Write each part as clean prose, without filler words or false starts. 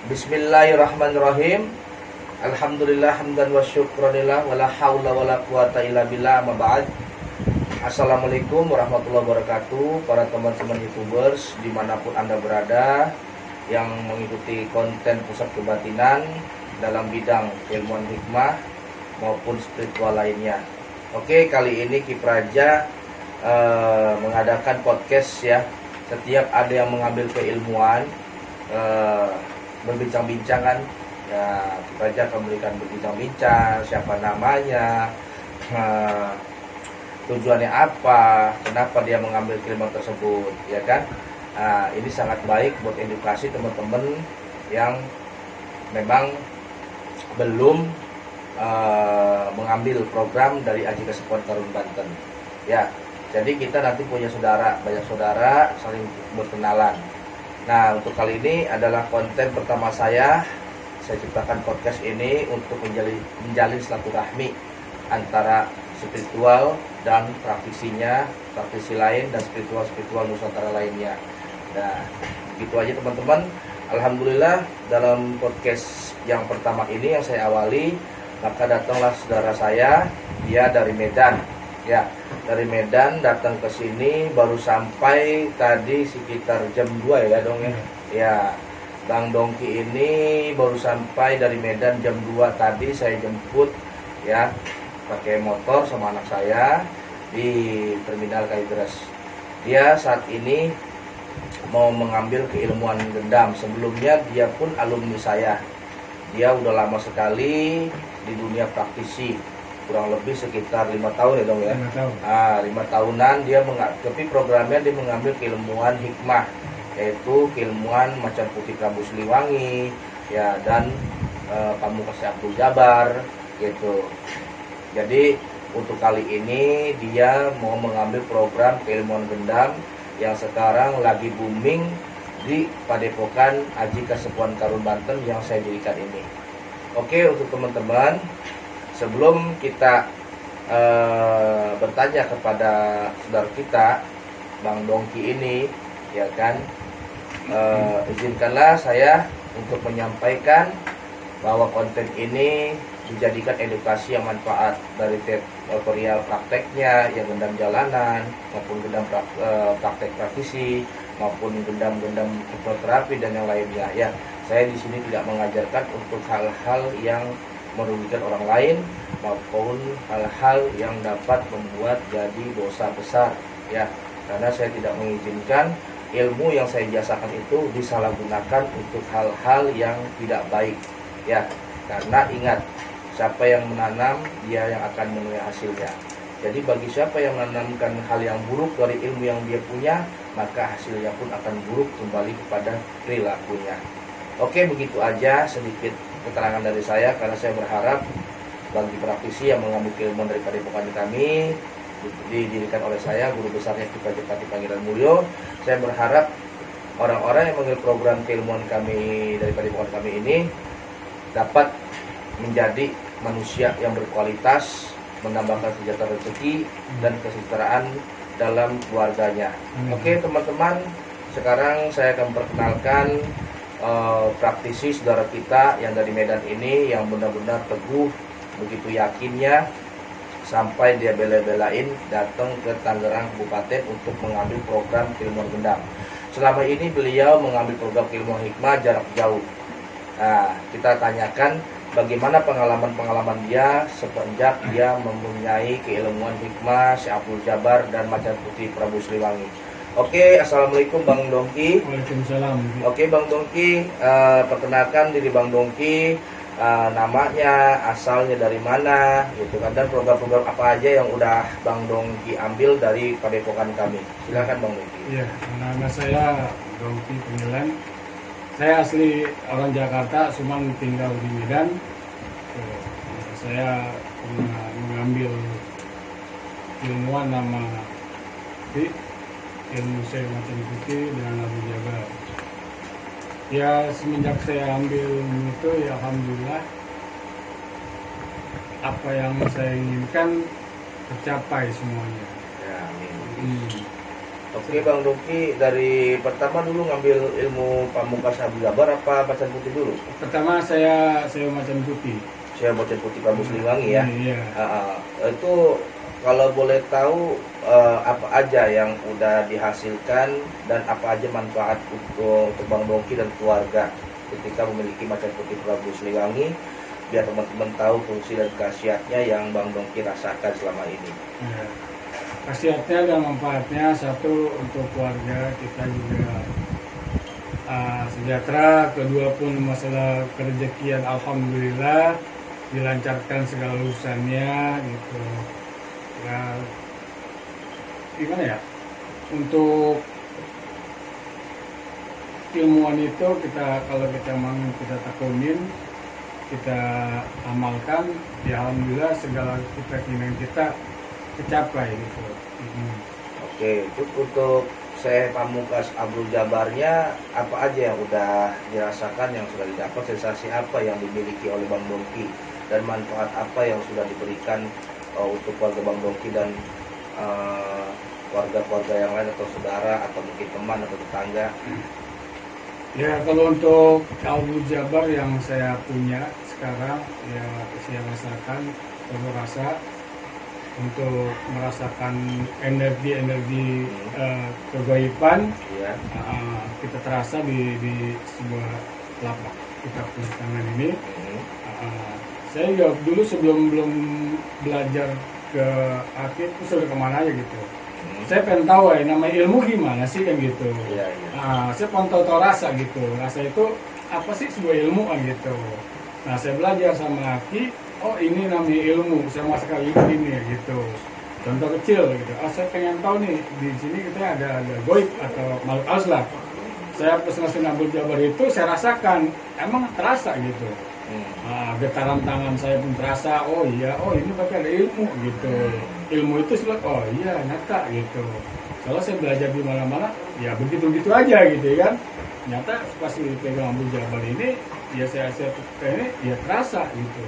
Bismillahirrahmanirrahim. Alhamdulillah hamdan wa syukranillah wala haula wala quwata illa billah amma ba'd. Assalamualaikum warahmatullahi wabarakatuh. Para teman-teman YouTubers dimanapun Anda berada yang mengikuti konten pusat kebatinan dalam bidang ilmuwan hikmah maupun spiritual lainnya. Oke, kali ini Kipraja mengadakan podcast ya. Setiap ada yang mengambil keilmuan berbincang-bincang kan ya, kita akan berikan berbincang-bincang siapa namanya, tujuannya apa, kenapa dia mengambil keilmuan tersebut ya kan. Ini sangat baik buat edukasi teman-teman yang memang belum mengambil program dari Aji Kesepuan Karun Banten ya. Jadi kita nanti punya banyak saudara saling berkenalan. Nah, untuk kali ini adalah konten pertama saya ciptakan podcast ini untuk menjalin silaturahmi antara spiritual dan praktisi lain dan spiritual Nusantara lainnya. Nah, begitu aja teman-teman. Alhamdulillah dalam podcast yang pertama ini yang saya awali, maka datanglah saudara saya, dia dari Medan. Ya, dari Medan datang ke sini baru sampai tadi sekitar jam 2 ya dong ya. Ya, Bang Dongki ini baru sampai dari Medan jam 2 tadi, saya jemput ya pakai motor sama anak saya di Terminal Kalideres. Dia saat ini mau mengambil keilmuan gendam. Sebelumnya dia pun alumni saya. Dia udah lama sekali di dunia praktisi, kurang lebih sekitar 5 tahun ya dong ya. 5 tahun. 5 tahunan dia tapi programnya dia mengambil keilmuan hikmah, yaitu keilmuan Macan Putih Prabu Siliwangi ya, dan Pamungkas Abdul Jabar gitu. Jadi untuk kali ini dia mau mengambil program keilmuan gendam yang sekarang lagi booming di Padepokan Aji Kesepuan Karun Banten yang saya dirikan ini. Oke, untuk teman-teman, sebelum kita bertanya kepada saudara kita Bang Dongki ini ya kan, izinkanlah saya untuk menyampaikan bahwa konten ini dijadikan edukasi yang manfaat dari tutorial prakteknya yang gendam jalanan maupun gendam praktek praktisi maupun gendam hipnoterapi dan yang lainnya ya. Saya di sini tidak mengajarkan untuk hal-hal yang merugikan orang lain maupun hal-hal yang dapat membuat jadi dosa besar ya, karena saya tidak mengizinkan ilmu yang saya jasakan itu disalahgunakan untuk hal-hal yang tidak baik ya. Karena ingat, siapa yang menanam dia yang akan menuai hasilnya. Jadi bagi siapa yang menanamkan hal yang buruk dari ilmu yang dia punya, maka hasilnya pun akan buruk kembali kepada perilakunya. Oke, begitu aja sedikit keterangan dari saya, karena saya berharap bagi praktisi yang mengambil keilmuan dari Padepokan kami didirikan oleh saya, guru besarnya Kipraja Pati Panggilan Mulyo. Saya berharap orang-orang yang mengambil program keilmuan kami dari Padepokan kami ini dapat menjadi manusia yang berkualitas, menambahkan sejahtera rezeki dan kesejahteraan dalam keluarganya. Oke teman-teman, sekarang saya akan memperkenalkan praktisi saudara kita yang dari Medan ini, yang benar-benar teguh, begitu yakinnya sampai dia bela-belain datang ke Tangerang Kabupaten untuk mengambil program keilmuan gendam. Selama ini beliau mengambil program keilmuan hikmah jarak jauh. Nah, kita tanyakan bagaimana pengalaman dia semenjak dia mempunyai keilmuan hikmah Syekh Abdul Jabar dan Macan Putih Prabu Siliwangi. Oke, assalamualaikum Bang Dongki. Waalaikumsalam. Oke Bang Dongki, perkenalkan diri Bang Dongki, namanya, asalnya dari mana, gitu kan, dan program-program apa aja yang udah Bang Dongki ambil dari Padepokan kami. Silakan Bang Dongki. Iya, nama saya Dongki Pengilan. Saya asli orang Jakarta, cuman tinggal di Medan. Saya pernah mengambil ilmuwan nama ilmu saya Macan Putih dengan Abdul Jabar. Ya, semenjak saya ambil itu ya alhamdulillah apa yang saya inginkan tercapai semuanya. Ya, amin. Oke Bang Dongki, dari pertama dulu ngambil ilmu Pamungkas Abdul Jabar apa Macan Putih dulu? Pertama saya Macan Putih. Saya Macan Putih Prabu Siliwangi ya. Iya. Itu kalau boleh tahu apa aja yang udah dihasilkan dan apa aja manfaat untuk Bang Dongki dan keluarga ketika memiliki Macan Putih Prabu Siliwangi, biar teman-teman tahu fungsi dan khasiatnya yang Bang Dongki rasakan selama ini. Ya. Khasiatnya dan manfaatnya, satu untuk keluarga kita juga sejahtera, kedua pun masalah kerezekian alhamdulillah dilancarkan segala urusannya gitu ya. Gimana ya, untuk ilmuwan itu kalau kita mau kita tekunin, kita amalkan, ya alhamdulillah segala keinginan kita tercapai gitu. Oke, untuk saya Pamungkas Abdul Jabarnya apa aja yang udah dirasakan, yang sudah didapat, sensasi apa yang dimiliki oleh Bang Dongki, dan manfaat apa yang sudah diberikan untuk keluarga Bang Dongki dan keluarga-keluarga yang lain atau saudara atau mungkin teman atau tetangga. Ya, kalau untuk Abdul Jabar yang saya punya sekarang, ya saya rasakan, saya rasa untuk merasakan energi kegaiban, Ya. kita terasa di sebuah lapak kita punya tangan ini. Saya juga dulu sebelum belum belajar ke akid itu sudah kemana aja gitu. Saya pengen tahu ya namanya ilmu gimana sih kan gitu. Iya. Saya pengen tahu rasa gitu. Rasa itu apa sih sebuah ilmu kan gitu. Nah, saya belajar sama Aki, oh ini namanya ilmu, saya masuk ilmu ini ya gitu. Contoh kecil gitu. Saya pengen tahu nih di sini kita ada goib atau makhluk halus lah. Saya pesan Abdul Jabar itu saya rasakan, emang terasa gitu. Getaran tangan saya pun terasa, oh iya, oh ini berarti ada ilmu gitu. Ilmu itu sebab, oh iya nyata gitu. Kalau saya belajar di mana-mana, ya begitu-begitu aja gitu kan. Nyata pas dipegang Abdul Jabar ini, ya saya ini ya terasa gitu.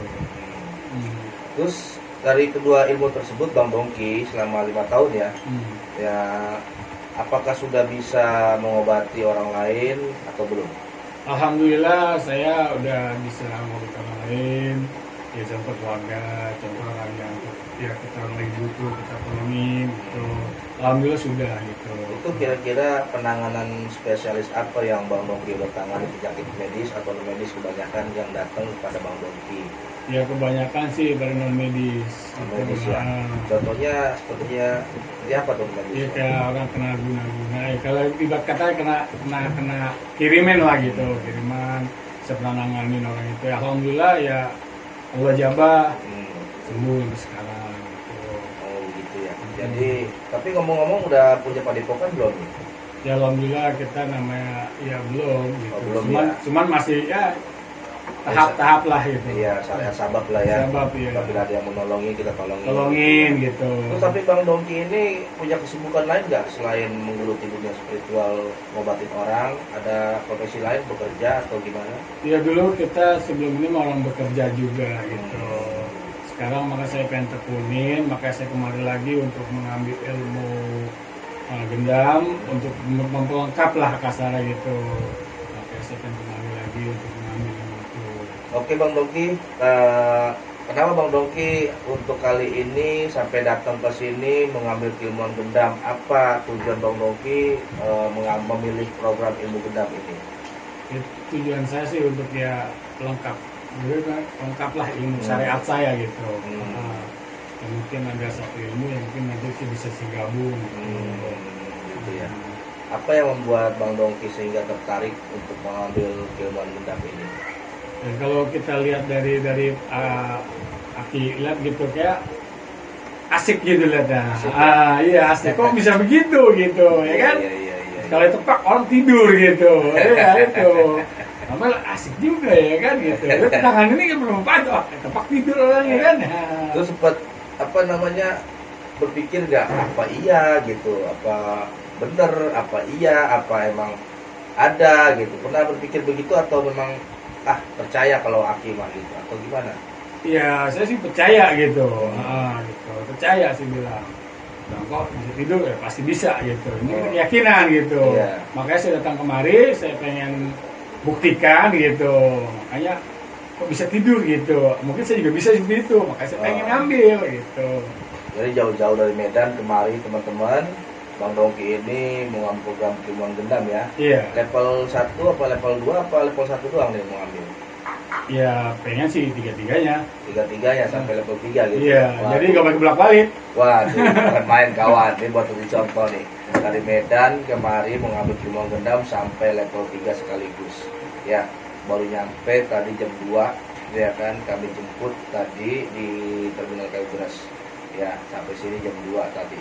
Terus dari kedua ilmu tersebut Bang Dongki selama 5 tahun ya, ya apakah sudah bisa mengobati orang lain atau belum? Alhamdulillah saya udah bisa mengobati orang lain, ya contoh keluarga, contoh orang yang ya kita lagi butuh kita tolongin gitu. Alhamdulillah sudah gitu. Itu kira-kira penanganan spesialis apa yang Bang Dongki udah tangani, penyakit medis atau non medis kebanyakan yang datang kepada Bang Dongki? Ya kebanyakan sih dari non medis. Medis ya. Contohnya sepertinya apa tuh medis? Iya kayak orang kena guna-guna. Kalau ibarat kata kena kiriman lah gitu, kiriman. Saya pernah nanganin orang itu. Ya, alhamdulillah ya Allah jabah sembuh sampai sekarang. Gitu. Oh gitu ya. Jadi tapi ngomong-ngomong udah punya padepokan belum? Ya alhamdulillah kita namanya ya belum. Gitu. Oh, belum cuman masih ya tahap-tahap lah gitu. Iya, sabab lah ya. Sabab ya. Apabila ada yang menolongi kita tolongin. Tolongin gitu. Terus tapi Bang Dongki ini punya kesibukan lain nggak selain menggeluti dunia spiritual, ngobatin orang? Ada profesi lain, bekerja atau gimana? Ya dulu kita sebelum ini mau orang bekerja juga gitu. Sekarang maka saya pengen tekunin, maka saya kemari lagi untuk mengambil ilmu gendam untuk memperlengkap lah kasarnya gitu. Maka saya pengen kemari lagi untuk mengambil ilmu itu. Oke Bang Dongki, kenapa Bang Dongki untuk kali ini sampai datang ke sini mengambil keilmuan gendam? Apa tujuan Bang Dongki memilih program ilmu gendam ini? Tujuan saya sih untuk ya lengkap, lengkaplah ilmu syariat saya gitu. Mungkin ada satu ilmu yang mungkin nanti bisa digabung. Gitu ya. Apa yang membuat Bang Dongki sehingga tertarik untuk mengambil keilmuan gendam ini? Dan kalau kita lihat dari Aki lihat gitu kayak asik gitu lihatnya. Iya asik. Kok bisa begitu gitu ya kan? Iya. Kalau tepak orang tidur gitu. Ya itu. Amal asik juga ya kan gitu. Tangan ini kan bermanfaat. Tepak tidur orang ya kan. Terus sempat berpikir nggak apa iya gitu, apa bener, apa iya, apa emang ada gitu? Pernah berpikir begitu atau memang percaya kalau Aki mah gitu atau gimana? Iya, saya sih percaya gitu. Gitu. Percaya sih bilang. Nah, kok bisa tidur ya pasti bisa gitu. Ini Oh. keyakinan gitu. Iya. Makanya saya datang kemari, saya pengen buktikan gitu. Makanya kok bisa tidur gitu. Mungkin saya juga bisa seperti itu. Makanya saya pengen Oh. ngambil gitu. Jadi jauh-jauh dari Medan kemari teman-teman, Bang Dongki ini mau ngambil program ilmuwan gendam ya. Iya. Level 1 apa level 2 apa level 1 doang nih mau ambil? Ya pengen sih tiga-tiganya. Tiga-tiganya sampai level 3 gitu. Iya. Wah, Jadi gak pakai bolak-balik. wah, tuh, bukan main kawan. Ini buat jadi contoh nih. Dari Medan kemari mau ngambil ilmuwan gendam sampai level 3 sekaligus. Ya, baru nyampe tadi jam 2 ya kan, kami jemput tadi di Terminal Kayu Beras. Ya, sampai sini jam 2 tadi.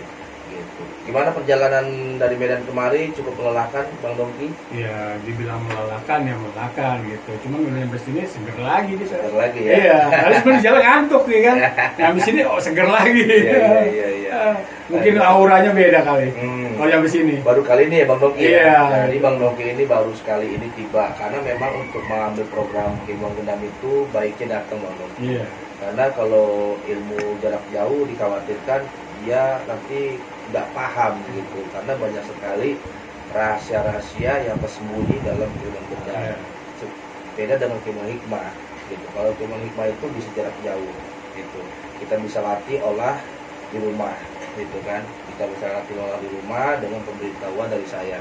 Gitu. Gimana perjalanan dari Medan kemari? Cukup melelahkan, Bang Dongki? Ya dibilang melelahkan ya melelahkan gitu. Cuman udah sampai sini seger lagi kita. Seger lagi ya? Iya. Harus sebenarnya jalan ngantuk ya kan. Nah, habis ini seger lagi. Iya. Mungkin auranya beda kali. Kalau sampai sini. Baru kali ini ya Bang Dongki Iya. ya? Jadi Bang Dongki ini baru sekali ini tiba. Karena memang untuk mengambil program ilmuwan gendam itu baiknya datang Bang Dongki. Iya. Karena kalau ilmu jarak jauh dikhawatirkan dia nanti nggak paham gitu. Karena banyak sekali rahasia-rahasia yang tersembunyi dalam ilmuwan gendam. Iya. Beda dengan ilmu hikmah gitu. Kalau ilmu hikmah itu bisa jarak jauh gitu. Kita bisa latih olah di rumah gitu kan. Kita bisa latih olah di rumah dengan pemberitahuan dari saya.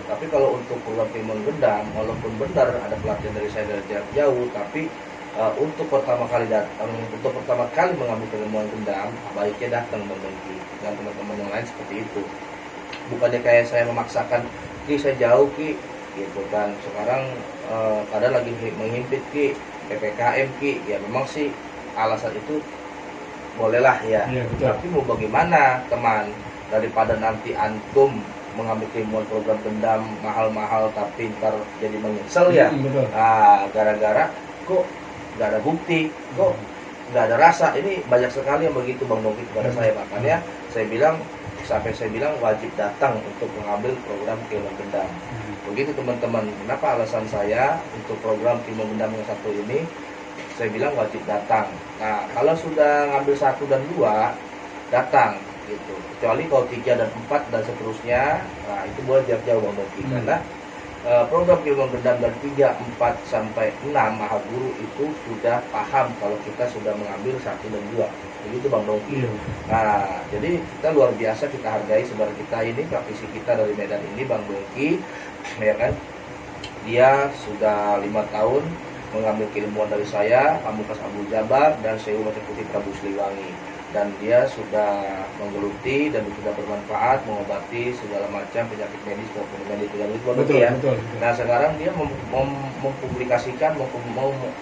Tapi kalau untuk program ilmuwan gendam, walaupun benar ada pelatihan dari saya dari jarak jauh, tapi untuk pertama kali mengambil ilmuwan gendam, baiknya datang Bang Dongki dan teman-teman yang lain seperti itu. Bukannya kayak saya memaksakan, Ki saya jauh Ki, gitu kan. Sekarang kadang lagi menghimpit Ki, PPKM Ki, ya memang sih alasan itu bolehlah ya. Iya, betul. Tapi mau bagaimana teman, daripada nanti antum mengambil ilmuwan program gendam mahal-mahal tapi ntar jadi menyesal ya. Betul. Nah, gara-gara kok nggak ada bukti, kok nggak ada rasa. Ini banyak sekali yang begitu Bang Dongki kepada saya. Makanya saya bilang wajib datang untuk mengambil program ilmuwan gendam. Begitu teman-teman. Kenapa alasan saya untuk program ilmuwan gendam yang satu ini? Saya bilang wajib datang. Nah, kalau sudah ngambil 1 dan 2, datang gitu. Kecuali kalau 3 dan 4 dan seterusnya, nah itu boleh jarak jauh Bang Dongki. Karena program ilmuwan gendam dari 3, 4 sampai 6 maha guru itu sudah paham kalau kita sudah mengambil 1 dan 2. Begitu Bang Dongki. Iya. Nah, jadi kita luar biasa, kita hargai saudara kita ini, praktisi kita dari Medan ini Bang Dongki, ya kan? Dia sudah 5 tahun mengambil keilmuan dari saya, Pamungkas Abdul Jabar dan Syekh Umar Putih Prabu Siliwangi. Dan dia sudah menggeluti dan sudah bermanfaat mengobati segala macam penyakit medis maupun medis Betul, ya. betul. Nah sekarang dia mempublikasikan,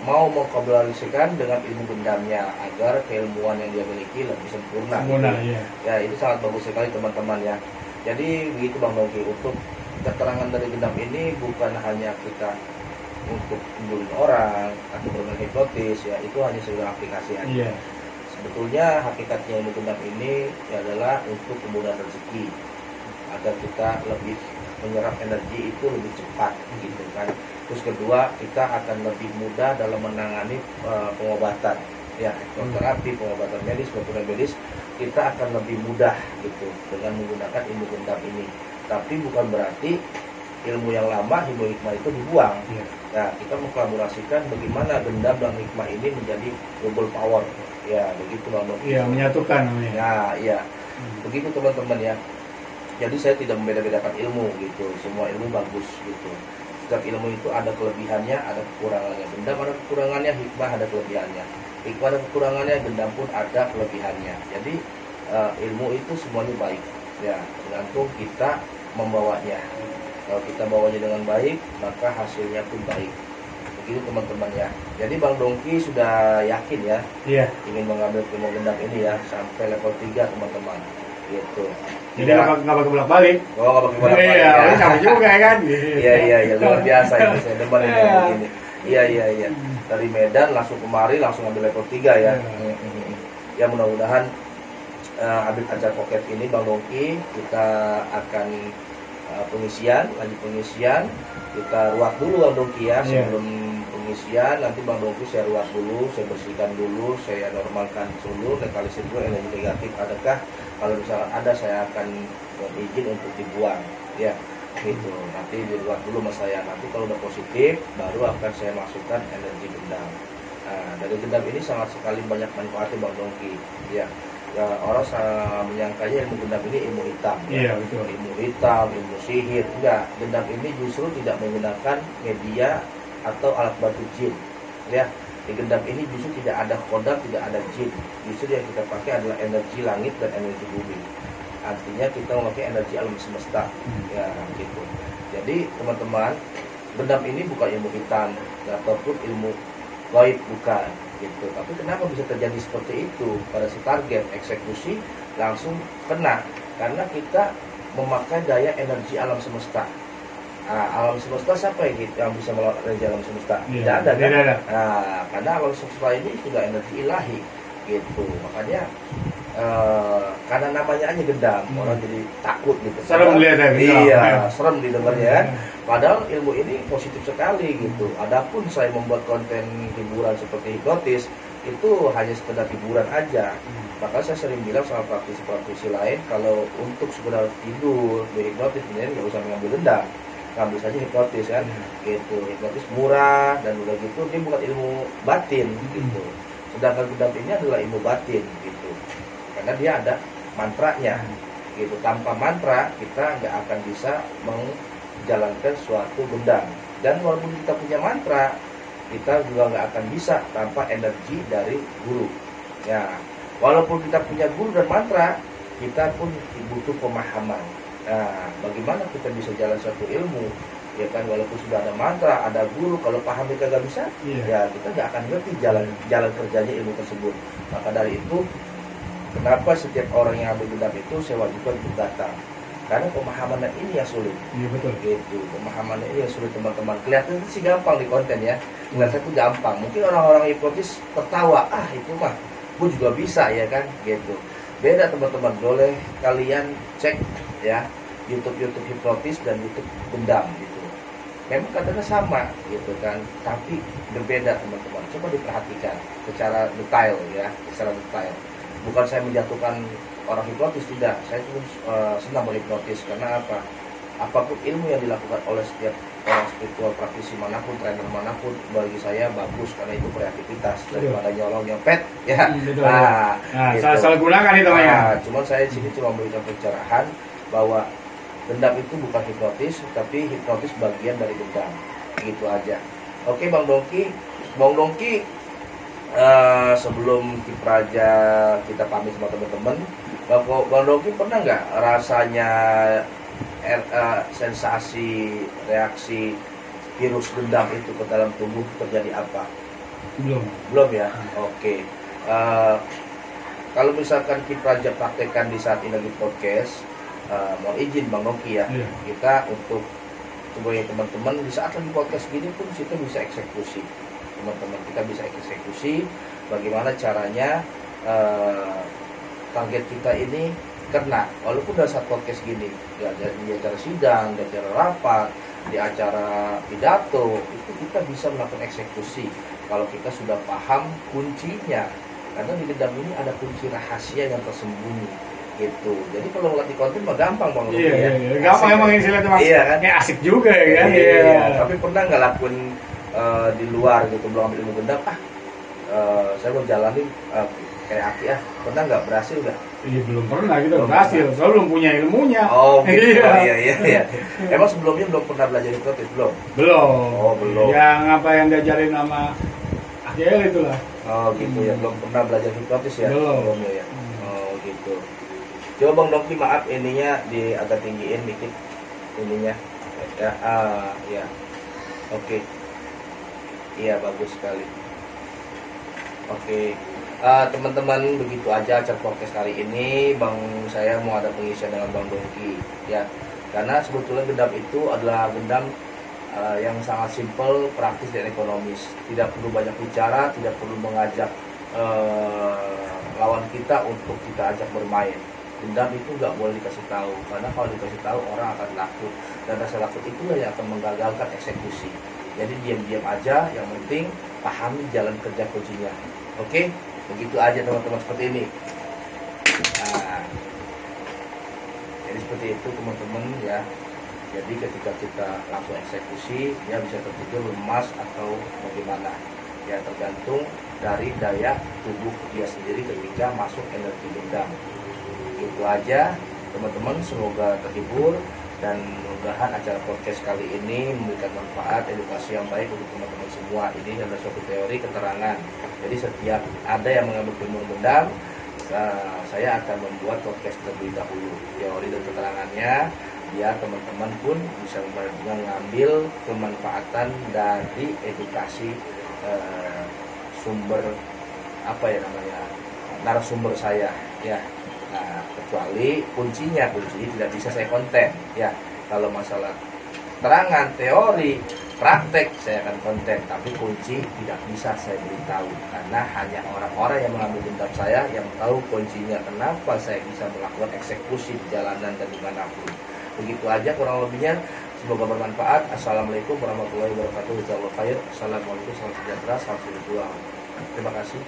mau mengkomunikasikan dengan ilmu gendamnya agar keilmuan yang dia miliki lebih sempurna. Sempurna, gitu. iya. Ya itu sangat bagus sekali teman-teman ya. Jadi begitu Bang Dongki, untuk keterangan dari gendam ini bukan hanya kita untuk menggulung orang atau bermain hipnotis ya, itu hanya sebuah aplikasi aja. Iya. Sebetulnya hakikatnya ilmu gendam ini adalah untuk kemudahan rezeki, agar kita lebih menyerap energi itu lebih cepat gitu kan. Terus kedua, kita akan lebih mudah dalam menangani pengobatan ya, terapi, pengobatan medis maupun medis, kita akan lebih mudah gitu dengan menggunakan ilmu gendam ini. Tapi bukan berarti ilmu yang lama, ilmu hikmah itu dibuang. Iya. Nah, kita mengkolaborasikan bagaimana gendam dan hikmah ini menjadi double power. Ya, begitu Bang Dongki. Iya, menyatukan namanya. Nah, iya. Begitu teman-teman ya. Jadi saya tidak membeda-bedakan ilmu gitu. Semua ilmu bagus gitu. Setiap ilmu itu ada kelebihannya, ada kekurangannya. Gendam ada kekurangannya, hikmah ada kelebihannya. Hikmah ada kekurangannya, gendam pun ada kelebihannya. Jadi ilmu itu semuanya baik. Ya, tergantung kita membawanya. Kalau kita bawanya dengan baik, maka hasilnya pun baik. Begitu teman-teman ya. Jadi Bang Dongki sudah yakin ya, Iya. ingin mengambil ilmu gendam ini ya sampai level 3 teman-teman. Gitu. Jadi nggak pakai bolak-balik. Oh, nggak pakai bolak-balik. Iya, Ya. sama juga kan. Iya, luar biasa ini, saya demen ini yang begini. Iya. Dari Medan langsung kemari, langsung ambil level 3 ya. Ya mudah-mudahan ambil ajar pocket ini Bang Dongki, kita akan lanjut pengisian, kita ruak dulu Bang Dongki ya. Sebelum pengisian nanti Bang Dongki saya ruak dulu, saya bersihkan dulu, saya normalkan dulu, lokalisir dulu energi negatif adakah Kalau misalkan ada, saya akan mohon izin untuk dibuang, ya gitu. Nanti di luar dulu sama saya. Nanti kalau udah positif, baru akan saya masukkan energi gendam. Nah, dari gendam ini sangat sekali banyak manfaatnya Bang Dongki, ya. Ya, orang menyangkanya ilmu gendam ini ilmu hitam. Iya, betul. Ilmu hitam, ilmu sihir. Enggak, gendam ini justru tidak menggunakan media atau alat bantu jin. Ya, di gendam ini justru tidak ada kodam, tidak ada jin. Justru yang kita pakai adalah energi langit dan energi bumi. Artinya kita memakai energi alam semesta. Ya, gitu. Jadi teman-teman, gendam ini bukan ilmu hitam ataupun ilmu gaib, bukan gitu. Tapi kenapa bisa terjadi seperti itu? Pada si target eksekusi langsung kena, karena kita memakai daya energi alam semesta. Nah, alam semesta siapa yang bisa melawan energi alam semesta? Tidak ada kan? Tidak ada. Nah, karena alam semesta ini sudah energi ilahi gitu. Makanya karena namanya aja gendam, orang jadi takut gitu. Serem lihat Iya, serem didengarnya kan. Padahal ilmu ini positif sekali gitu. Adapun saya membuat konten hiburan seperti hipnotis, itu hanya sekedar hiburan aja. Maka saya sering bilang sama praktisi-praktisi lain, kalau untuk sekedar tidur berhipnotis, sebenarnya nggak usah mengambil gendam, ngambil saja hipnotis kan. Gitu. Hipnotis murah dan udah gitu dia bukan ilmu batin gitu. Sedangkan gendam ini adalah ilmu batin gitu. Karena dia ada mantranya gitu. Tanpa mantra kita nggak akan bisa menjalankan suatu gendam. Dan walaupun kita punya mantra, kita juga nggak akan bisa tanpa energi dari guru. Ya, walaupun kita punya guru dan mantra, kita pun butuh pemahaman. Nah, bagaimana kita bisa jalan suatu ilmu? Ya kan, walaupun sudah ada mantra, ada guru, kalau paham kita nggak bisa, ya kita nggak akan ngerti jalan kerjanya ilmu tersebut. Maka dari itu, kenapa setiap orang yang ambil gendam itu saya wajibkan untuk datang? Karena pemahaman ini yang sulit. Iya, betul. Gitu, pemahaman ini yang sulit teman-teman. Kelihatan sih gampang di konten ya. Kelihatan itu gampang. Mungkin orang-orang hipnotis tertawa, itu mah gue juga bisa ya kan, gitu. Beda teman-teman, boleh kalian cek ya YouTube hipnotis dan YouTube gendam gitu. Memang katanya sama gitu kan, tapi berbeda teman-teman. Coba diperhatikan secara detail ya, secara detail. Bukan saya menjatuhkan orang hipnotis, tidak. Saya cuma senang berhipnotis karena apa? Apapun ilmu yang dilakukan oleh setiap orang spiritual praktisi manapun, trainer manapun, bagi saya bagus karena itu kreativitas daripada nyolong nyopet ya. Betul. Nah, gitu. Salah gunakan itu namanya. Cuman saya di sini cuma memberikan pencerahan bahwa gendam itu bukan hipnotis, tapi hipnotis bagian dari gendam. Gitu aja. Oke Bang Dongki, sebelum Kipraja kita pamit sama teman-teman, Bang Dongki pernah nggak rasanya sensasi reaksi virus gendam itu ke dalam tubuh terjadi apa? Belum ya. Oke. Kalau misalkan Kipraja praktekkan di saat ini di podcast, mohon izin Bang Dongki ya, kita untuk sebagai teman-teman di saat lagi podcast gini pun kita bisa eksekusi. Teman-teman kita bisa eksekusi bagaimana caranya target kita ini kena, walaupun dari saat podcast gini ya, di acara sidang, di acara rapat, di acara pidato, itu kita bisa melakukan eksekusi kalau kita sudah paham kuncinya. Karena di gendam ini ada kunci rahasia yang tersembunyi gitu. Jadi kalau ngelatih konten mah gampang Bang. Iya. Gampang emang istilahnya Mas. Iya kan? Kayak asik juga ya kan. Iya. Tapi pernah nggak lakuin di luar gitu, belum ambil ilmu gendam, saya mau jalanin kayak Aki pernah nggak berhasil nggak? Iya belum pernah kita berhasil, soalnya belum punya ilmunya. Oh gitu. Iya. Emang sebelumnya belum pernah belajar hipnotis belum? Belum. Oh belum. Yang apa yang diajarin sama Akiel itulah. Oh gitu ya, belum pernah belajar hipnotis ya? Belum ya. Oh gitu. Coba Bang Dongki maaf ininya di agak tinggiin dikit ininya. Ya, ya. Oke. Iya bagus sekali. Oke. Teman-teman, begitu aja acara podcast kali ini. Saya mau ada pengisian dengan Bang Dongki ya. Karena sebetulnya gendam itu adalah gendam yang sangat simpel, praktis dan ekonomis. Tidak perlu banyak bicara, tidak perlu mengajak lawan kita untuk kita ajak bermain. Gendam itu nggak boleh dikasih tahu, karena kalau dikasih tahu orang akan takut, dan rasa takut itulah yang akan menggagalkan eksekusi. Jadi diam-diam aja, yang penting pahami jalan kerja kuncinya. Oke, begitu aja teman-teman, seperti ini. Nah, Jadi seperti itu teman-teman ya. Jadi ketika kita langsung eksekusi, dia bisa tertidur lemas atau bagaimana. Ya tergantung dari daya tubuh dia sendiri ketika masuk energi dendam. Itu aja teman-teman, semoga terhibur dan mudah-mudahan acara podcast kali ini memberikan manfaat edukasi yang baik untuk teman-teman semua. Ini adalah suatu teori keterangan. Jadi setiap ada yang mengambil ilmu dendam, saya akan membuat podcast terlebih dahulu teori dan keterangannya, biar teman-teman pun bisa mengambil kemanfaatan dari edukasi sumber narasumber saya ya. Nah, kecuali kunci tidak bisa saya konten ya. Kalau masalah terangan, teori, praktek saya akan konten, tapi kunci tidak bisa saya beritahu karena hanya orang-orang yang mengambil dendam saya yang tahu kuncinya, kenapa saya bisa melakukan eksekusi di jalanan dan dimanapun. Begitu aja kurang lebihnya. Semoga bermanfaat. Assalamualaikum warahmatullahi wabarakatuh. Jazakallahu khair. Assalamualaikum, salam sejahtera, salam berjuang. Terima kasih.